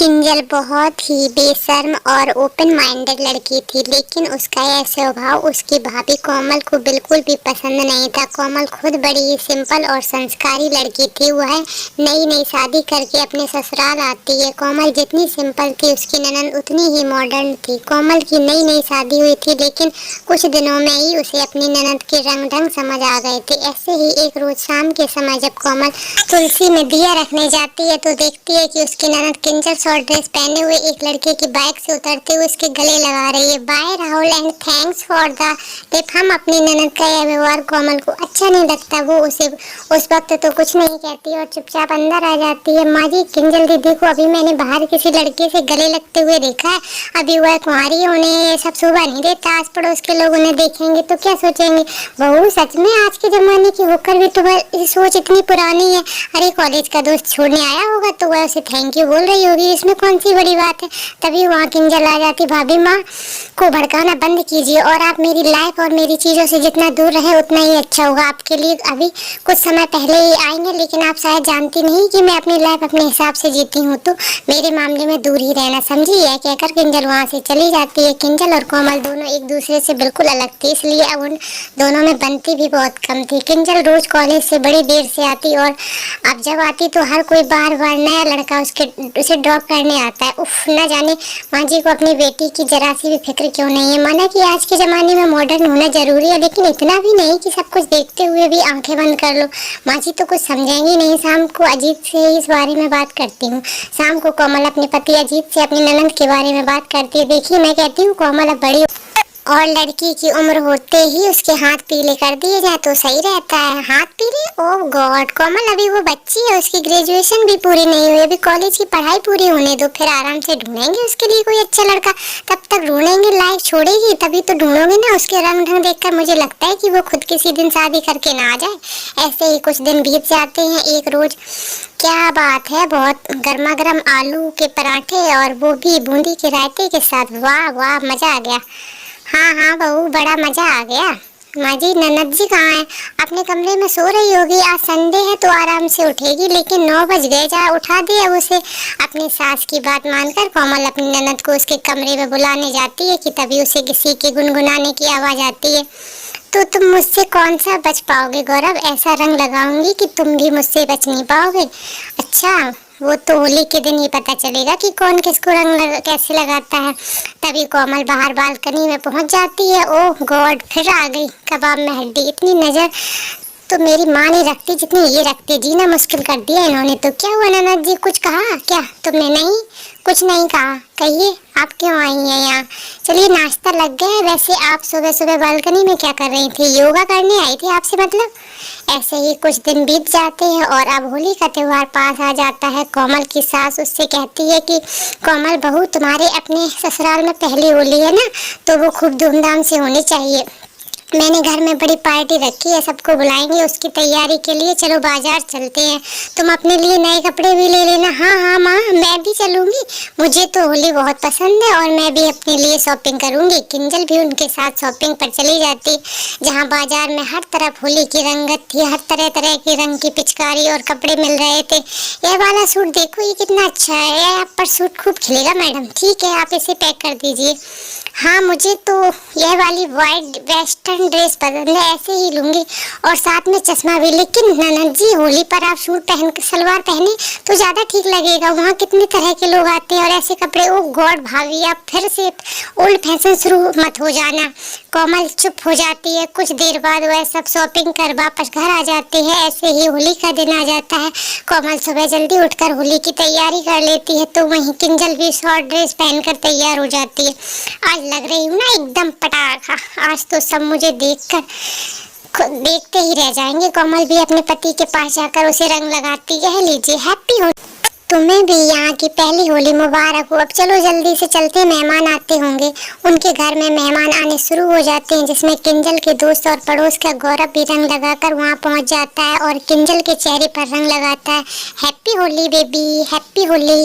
किंजल बहुत ही बेशर्म और ओपन माइंडेड लड़की थी, लेकिन उसका यह स्वभाव उसकी भाभी कोमल को बिल्कुल भी पसंद नहीं था। कोमल खुद बड़ी ही सिंपल और संस्कारी लड़की थी। वह नई नई शादी करके अपने ससुराल आती है। कोमल जितनी सिंपल थी, उसकी ननद उतनी ही मॉडर्न थी। कोमल की नई नई शादी हुई थी, लेकिन कुछ दिनों में ही उसे अपनी ननद के रंग ढंग समझ आ गए थे। ऐसे ही एक रोज शाम के समय जब कोमल तुलसी में दिया रखने जाती है, तो देखती है कि उसकी ननद किंजल शॉर्ट ड्रेस पहने हुए एक लड़के की बाइक से उतरते हुए उसके गले लगा रही है। Bye Rahul and thanks for the tip. हम अपनी ननद का यह व्यवहार कोमल को अच्छा नहीं लगता। वो उसे उस वक्त तो कुछ नहीं कहती और चुपचाप अंदर आ जाती है। माँ जी, किंजल दीदी को अभी मैंने बाहर किसी लड़के से गले लगते हुए देखा है। अभी वह कुंवारी है, उन्हें सब शोभा नहीं देता। आस पड़ोस के लोग उन्हें देखेंगे तो क्या सोचेंगे। बहू, सच में आज के जमाने की होकर भी तुम्हारी सोच इतनी पुरानी है। अरे, कॉलेज का दोस्त छोड़ने आया होगा तो वह उसे थैंक यू बोल रही होगी, इसमें कौन सी बड़ी बात है। तभी वहाँ किंजल आ जाती। भाभी, माँ को भड़काना बंद कीजिए और आप मेरी लाइफ और मेरी चीज़ों से जितना दूर रहे उतना ही अच्छा होगा आपके लिए। अभी कुछ समय पहले ही आएंगे, लेकिन आप शायद जानती नहीं कि मैं अपनी लाइफ अपने हिसाब से जीती हूँ, तो मेरे मामले में दूर ही रहना, समझी। यह कहकर किंजल वहाँ से चली जाती है। किंजल और कोमल दोनों एक दूसरे से बिल्कुल अलग थी, इसलिए अब उन दोनों में बनती भी बहुत कम थी। किंजल रोज कॉलेज से बड़ी देर से आती और अब जब आती तो हर कोई बार बार नया लड़का उसे ड्रॉप करने आता है। उफ, न जाने माँ जी को अपनी बेटी की जरा सी भी फिक्र क्यों नहीं है। माना कि आज के ज़माने में मॉडर्न होना जरूरी है, लेकिन इतना भी नहीं कि सब कुछ देखते हुए भी आंखें बंद कर लो। माँ जी तो कुछ समझेंगी नहीं। शाम को अजीत से इस बारे में बात करती हूँ। शाम को कोमल अपने पति अजीत से अपनी ननद के बारे में बात करती है। देखिए, मैं कहती हूँ कोमल अब बड़ी और लड़की की उम्र होते ही उसके हाथ पीले कर दिए जाए तो सही रहता है। हाथ पीले? ओह गॉड, कोमल अभी वो बच्ची है, उसकी ग्रेजुएशन भी पूरी नहीं हुई। अभी कॉलेज की पढ़ाई पूरी होने दो, फिर आराम से ढूंढेंगे उसके लिए कोई अच्छा लड़का। तब तक ढूंढेंगे, लाइफ छोड़ेगी तभी तो ढूंढोगे ना। उसके रंग ढंग देखकर मुझे लगता है कि वो खुद किसी दिन शादी करके ना आ जाए। ऐसे ही कुछ दिन बीत जाते हैं। एक रोज, क्या बात है, बहुत गर्मा गर्म आलू के पराठे और वो भी बूंदी के रायते के साथ। वाह वाह, मजा आ गया। हाँ हाँ बहू, बड़ा मजा आ गया। माँ जी, ननद जी कहाँ है? अपने कमरे में सो रही होगी। आज संडे है तो आराम से उठेगी, लेकिन 9 बज गए। जा उठा दिया उसे। अपनी सास की बात मानकर कोमल अपनी ननद को उसके कमरे में बुलाने जाती है कि तभी उसे किसी के गुनगुनाने की आवाज़ आती है। तो तुम मुझसे कौन सा बच पाओगे गौरव? ऐसा रंग लगाऊंगी कि तुम भी मुझसे बच नहीं पाओगे। अच्छा, वो तो होली के दिन ही पता चलेगा कि कौन किसको रंग कैसे लगाता है। तभी कोमल बाहर बालकनी में पहुंच जाती है। ओह गॉड, फिर आ गई कबाब में हड्डी। इतनी नजर तो मेरी माँ नहीं रखती जितनी ये रखती। जीना मुश्किल कर दिया इन्होंने तो। क्या हुआ ननद जी, कुछ कहा क्या तुमने? नहीं, कुछ नहीं कहा। कहिए, आप क्यों आई हैं यहाँ? चलिए, नाश्ता लग गया है। वैसे आप सुबह सुबह बालकनी में क्या कर रही थी? योगा करने आई थी आपसे मतलब? ऐसे ही कुछ दिन बीत जाते हैं और अब होली का त्योहार पास आ जाता है। कोमल की सास उससे कहती है कि कोमल बहू, तुम्हारे अपने ससुराल में पहली होली है ना, तो वो खूब धूमधाम से होनी चाहिए। मैंने घर में बड़ी पार्टी रखी है, सबको बुलाएंगे उसकी तैयारी के लिए। चलो बाजार चलते हैं, तुम अपने लिए नए कपड़े भी ले लेना। हाँ हाँ माँ, मैं भी चलूँगी, मुझे तो होली बहुत पसंद है और मैं भी अपने लिए शॉपिंग करूँगी। किंजल भी उनके साथ शॉपिंग पर चली जाती, जहाँ बाजार में हर तरफ होली की रंगत थी। हर तरह तरह के रंग की पिचकारी और कपड़े मिल रहे थे। यह वाला सूट देखो, ये कितना अच्छा है। यह आप पर सूट खूब खिलेगा मैडम। ठीक है, आप इसे पैक कर दीजिए। हाँ, मुझे तो यह वाली वाइट वेस्टर्न ड्रेस पसंद है, ऐसे ही लूँगी और साथ में चश्मा भी। लेकिन ननद जी, होली पर आप सूट पहन सलवार पहने तो ज़्यादा ठीक लगेगा। वहाँ कितने तरह के लोग आते हैं और ऐसे कपड़े। ओ गॉड भाभी, आप फिर से ओल्ड फैशन शुरू मत हो जाना। कोमल चुप हो जाती है। कुछ देर बाद वह सब शॉपिंग कर वापस घर आ जाते हैं। ऐसे ही होली का दिन आ जाता है। कोमल सुबह जल्दी उठकर होली की तैयारी कर लेती है, तो वहीं किंजल भी शॉर्ट ड्रेस पहनकर तैयार हो जाती है। आज लग रही हूँ ना एकदम पटाखा। आज तो सब मुझे देखकर देखते ही रह जाएंगे। कोमल भी अपने पति के पास जाकर उसे रंग लगाती है। लीजिए, हैप्पी होली, तुम्हें भी यहाँ की पहली होली मुबारक हो। अब चलो जल्दी से चलते, मेहमान आते होंगे। उनके घर में मेहमान आने शुरू हो जाते हैं, जिसमें किंजल के दोस्त और पड़ोस का गौरव भी रंग लगाकर वहाँ पहुँच जाता है और किंजल के चेहरे पर रंग लगाता है। Happy Holi baby, happy Holi.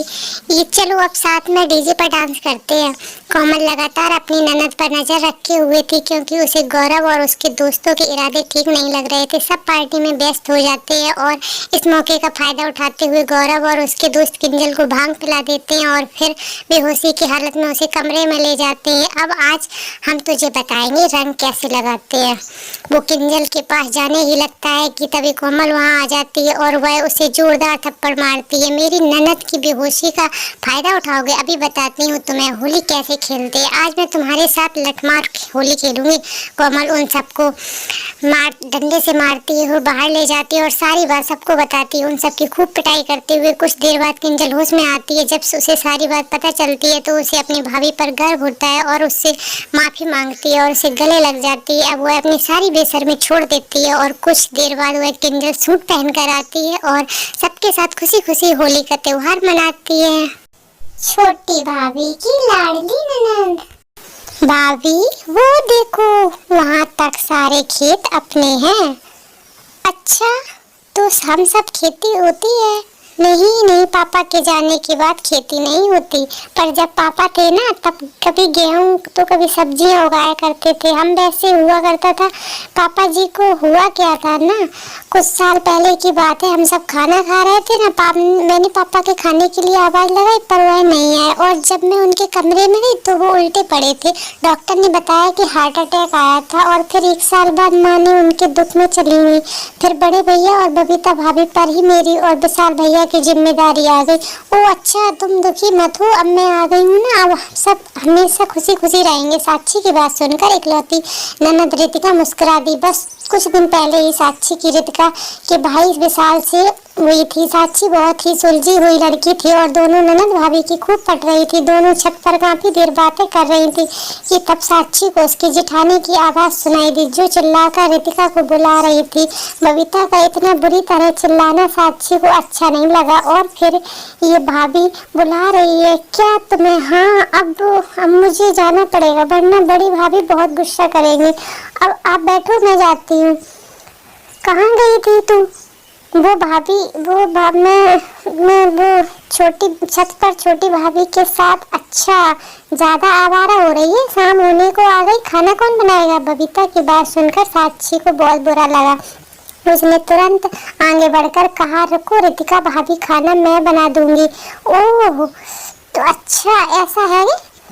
ये चलो अब साथ में डीजे पर डांस करते हैं। कोमल लगातार अपनी ननद पर नजर रखे हुए थी क्योंकि उसे गौरव और उसके दोस्तों के इरादे ठीक नहीं लग रहे थे। सब पार्टी में व्यस्त हो जाते हैं और इस मौके का फायदा उठाते हुए गौरव और उसके दोस्त किंजल को भांग पिला देते हैं और फिर बेहोशी की हालत में उसे कमरे में ले जाते हैं। अब आज हम तुझे बताएंगे रंग कैसे लगाते हैं। वो किंजल के पास जाने ही लगता है कि तभी कोमल वहाँ आ जाती है और वह उसे जोरदार थप्पड़ मारती है। मेरी ननद की बेहोशी का फायदा उठाओगे? अभी बताती हूँ तुम्हें होली कैसे खेलते हैं। आज मैं तुम्हारे साथ लठमार होली खेलूंगी। कोमल उन सबको डंडे से मारती है और बाहर ले जाती है और सारी बात सबको बताती है। उन सबकी खूब पिटाई करते हुए कुछ देर बाद किंजल होश में आती है। जब उसे सारी बात पता चलती है तो उसे अपनी भाभी पर गर्व होता है और उससे माफी मांगती है और उसे गले लग जाती है। अब वह अपनी सारी बेशर्मी छोड़ देती है और कुछ देर बाद वह किंजल सूट पहन कर आती है और सबके साथ खुशी खुशी होली का त्योहार मनाती है। छोटी भाभी की लाडली ननद। भाभी वो देखो वहाँ तक सारे खेत अपने हैं। अच्छा तो हम सब खेती होती है? नहीं, पापा के जाने के बाद खेती नहीं होती, पर जब पापा थे ना तब कभी गेहूं तो कभी सब्जियां उगाया करते थे। हम वैसे हुआ करता था। पापा जी को हुआ क्या था ना, कुछ साल पहले की बात है, हम सब खाना खा रहे थे ना, मैंने पापा के खाने के लिए आवाज लगाई पर वह नहीं आए और जब मैं उनके कमरे में गई तो वो उल्टे पड़े थे। डॉक्टर ने बताया कि हार्ट अटैक आया था और फिर 1 साल बाद माँ ने उनके दुख में चली गई। फिर बड़े भैया और बबीता भाभी पर ही मेरी और विशाल भैया की जिम्मेदारी आ गई। ओ अच्छा तुम दुखी मत हो, अब मैं आ गई हूँ ना, अब सब हमेशा खुशी खुशी रहेंगे। साक्षी की बात सुनकर इकलौती ननद रितिका मुस्कुरा दी। बस कुछ दिन पहले ही साक्षी की रितिका के भाई विशाल से हुई थी। साक्षी बहुत ही सुलझी हुई लड़की थी और दोनों ननद भाभी की खूब पट रही थी। दोनों छत पर काफी देर बातें कर रही थी कि तब साक्षी को उसकी जिठानी की आवाज सुनाई दी जो चिल्लाकर रितिका को बुला रही थी। बबीता का इतना बुरी तरह चिल्लाना साक्षी को अच्छा नहीं लगा और फिर ये भाभी बुला रही है क्या तुम्हें? हाँ अब मुझे जाना पड़ेगा वरना बड़ी भाभी बहुत गुस्सा करेंगी। अब आप बैठो मैं जाती हूँ। कहाँ गई थी तू? मैं वो छोटी छत पर छोटी भाभी के साथ। अच्छा ज्यादा आवारा हो रही है, शाम होने को आ गई, खाना कौन बनाएगा? बबीता की बात सुनकर साक्षी को बहुत बुरा लगा। उसने तुरंत आगे बढ़कर कहा रुको रितिका भाभी, खाना मैं बना दूंगी। ओह तो अच्छा ऐसा है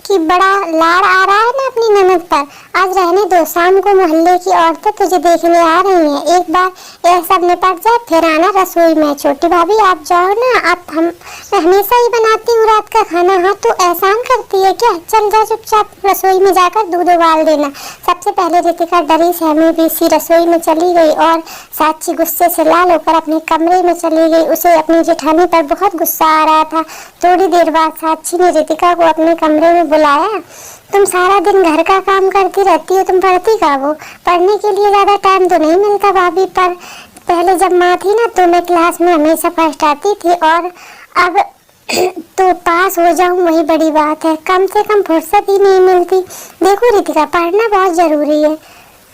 कि बड़ा लाड़ आ रहा है ना अपनी ननद पर। आज रहने दो, शाम को मोहल्ले की औरतें तुझे देखने आ रही हैं। एक बार यह सब निपट जाए फिर आना रसोई में। छोटी भाभी आप जाओ ना, मैं हमेशा ही बनाती हूँ रात का खाना। हाँ तो एहसान करती है क्या? चल जा चुपचाप रसोई में जाकर दूध उबाल देना। सबसे पहले रितिका डरी सहमी सी रसोई में चली गई और साक्षी गुस्से से लाल होकर अपने कमरे में चली गई। उसे अपनी जेठानी पर बहुत गुस्सा आ रहा था। थोड़ी देर बाद साक्षी ने रितिका को अपने कमरे में बुलाया। तुम सारा दिन घर का काम करती रहती हो, तुम पढ़ती का हो? पढ़ने के लिए ज्यादा टाइम तो नहीं मिलता भाभी, पर पहले जब माँ थी ना तो मैं क्लास में हमेशा फर्स्ट आती थी और अब तो पास हो जाऊं वही बड़ी बात है। कम से कम फुर्सत ही नहीं मिलती। देखो रितिका पढ़ना बहुत जरूरी है।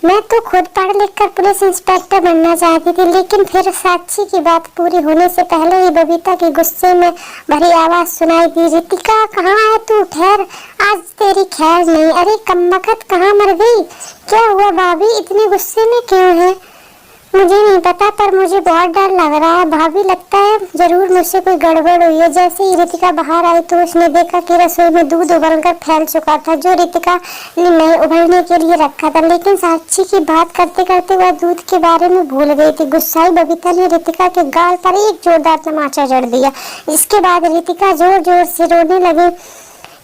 मैं तो खुद पढ़ लिख कर पुलिस इंस्पेक्टर बनना चाहती थी, लेकिन फिर साक्षी की बात पूरी होने से पहले ही बबीता के गुस्से में भरी आवाज सुनाई दी। रितिका कहाँ है तू? ठहर, आज तेरी खैर नहीं। अरे कमबख्त कहाँ मर गई? क्या हुआ भाभी, इतने गुस्से में क्यों है? मुझे नहीं पता पर मुझे बहुत डर लग रहा है भाभी, लगता है जरूर मुझसे कोई गड़बड़ हुई है। जैसे ही रितिका बाहर आई तो उसने देखा कि रसोई में दूध उबलकर फैल चुका था जो रितिका ने नहीं उबलने के लिए रखा था, लेकिन साक्षी की बात करते करते वह दूध के बारे में भूल गई थी। गुस्साई बबीता ने रितिका के गाल पर एक जोरदार तमाचा जड़ दिया। इसके बाद रितिका जोर जोर से रोने लगी।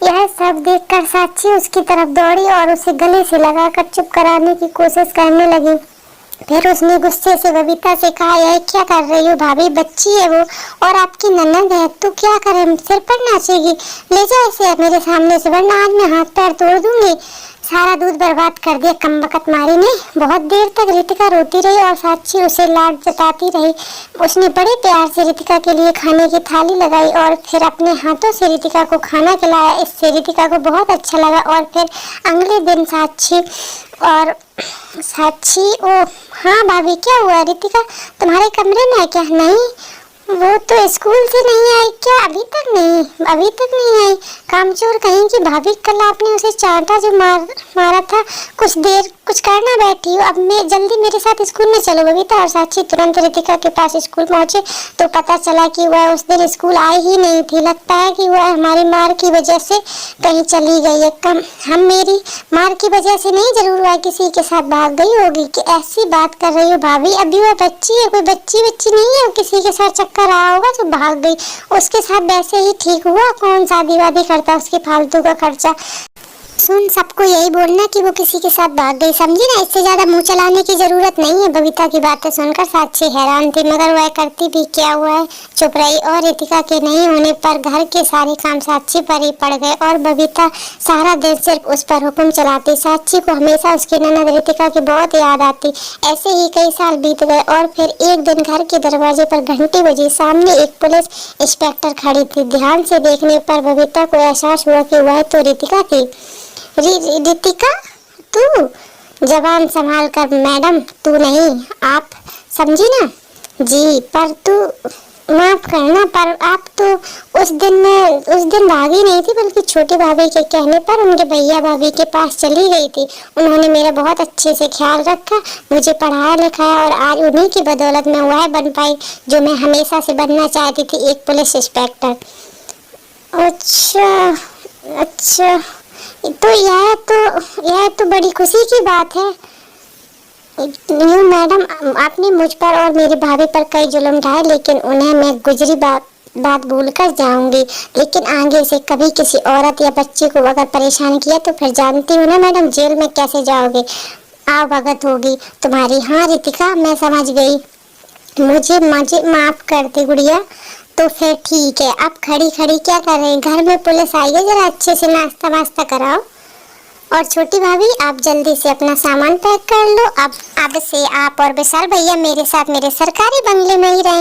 यह सब देखकर साक्षी उसकी तरफ दौड़ी और उसे गले से लगाकर चुप कराने की कोशिश करने लगी। फिर उसने गुस्से से बबीता से कहा यह क्या कर रही हो भाभी, बच्ची है वो और आपकी ननद है, तो क्या करे, सिर पर नाचेगी? ले जा इसे मेरे सामने से वरना आज मैं हाथ पैर तोड़ दूंगी। सारा दूध बर्बाद कर दिया कमबख्त मारी ने। बहुत देर तक रितिका रोती रही और साक्षी उसे लाड जताती रही। उसने बड़े प्यार से रितिका के लिए खाने की थाली लगाई और फिर अपने हाथों से रितिका को खाना खिलाया। इससे रितिका को बहुत अच्छा लगा और फिर अगले दिन साक्षी ओ हाँ भाभी क्या हुआ? रितिका तुम्हारे कमरे में है क्या? नहीं वो तो स्कूल से नहीं आई क्या? अभी तक नहीं, अभी तक नहीं आई। कामचोर कहीं की भाभी, कल आपने उसे चांटा जो मारा था, कुछ देर कुछ करना बैठी हो। अब मैं जल्दी मेरे साथ स्कूल में चलो। बबीता और साक्षी तुरंत रितिका के पास स्कूल पहुंचे तो पता चला कि वह उस दिन स्कूल आई ही नहीं थी। लगता है कि वह हमारी मार की वजह से कहीं चली गई है। हम मेरी मार की वजह से नहीं, जरूर वह किसी के साथ भाग गई होगी। कि ऐसी बात कर रही हो भाभी? अभी वह बच्ची है, कोई बच्ची नहीं है। किसी के साथ चक्कर रहा होगा तो भाग गई। उसके साथ वैसे ही ठीक हुआ, कौन शादी वादी करता उसके फालतू का खर्चा। सुन, सबको यही बोलना कि वो किसी के साथ भाग गई, समझी ना? इससे ज्यादा मुंह चलाने की जरूरत नहीं है। बबीता की बातें सुनकर साक्षी हैरान थी, मगर वह करती भी क्या हुआ है, चुप रही। और रितिका के नहीं होने पर घर के सारे काम साक्षी पर ही पड़ गए और बबीता सारा दिन सिर्फ उस पर हुक्म चलाती। साक्षी को हमेशा उसकी ननद रितिका की बहुत याद आती। ऐसे ही कई साल बीत गए और फिर एक दिन घर के दरवाजे पर घंटी बजी। सामने एक पुलिस इंस्पेक्टर खड़ी थी। ध्यान से देखने पर बबीता को एहसास हुआ कि वह तो रितिका थी। रितिका, तू? जबान संभाल कर मैडम, तू नहीं आप, समझी ना? जी, पर तू माफ करना, पर आप तो उस दिन भागी नहीं थी, बल्कि छोटी भाभी के कहने पर उनके भैया भाभी के पास चली गई थी। उन्होंने मेरा बहुत अच्छे से ख्याल रखा, मुझे पढ़ाया लिखाया और आज उन्हीं की बदौलत मैं वह बन पाई जो मैं हमेशा से बनना चाहती थी, एक पुलिस इंस्पेक्टर। अच्छा अच्छा, तो यह तो बड़ी खुशी की बात है। यूँ मैडम, आपने मुझ पर और मेरी भाभी पर कई जुल्म ढाए, लेकिन उन्हें मैं गुजरी बात भूल कर जाऊंगी। लेकिन आगे से कभी किसी औरत या बच्चे को अगर परेशान किया तो फिर जानती हूँ ना मैडम, जेल में कैसे जाओगे, आओ भगत होगी तुम्हारी। हाँ रितिका, मैं समझ गई। मुझे माफ कर दे गुड़िया। तो फिर ठीक है, अब खड़ी खड़ी क्या कर रहे हैं? घर में पुलिस आई है, जरा अच्छे से नाश्ता वास्ता कराओ। और छोटी भाभी, आप जल्दी से अपना सामान पैक कर लो। अब से आप और विशाल भैया मेरे साथ मेरे सरकारी बंगले में ही रहेंगे।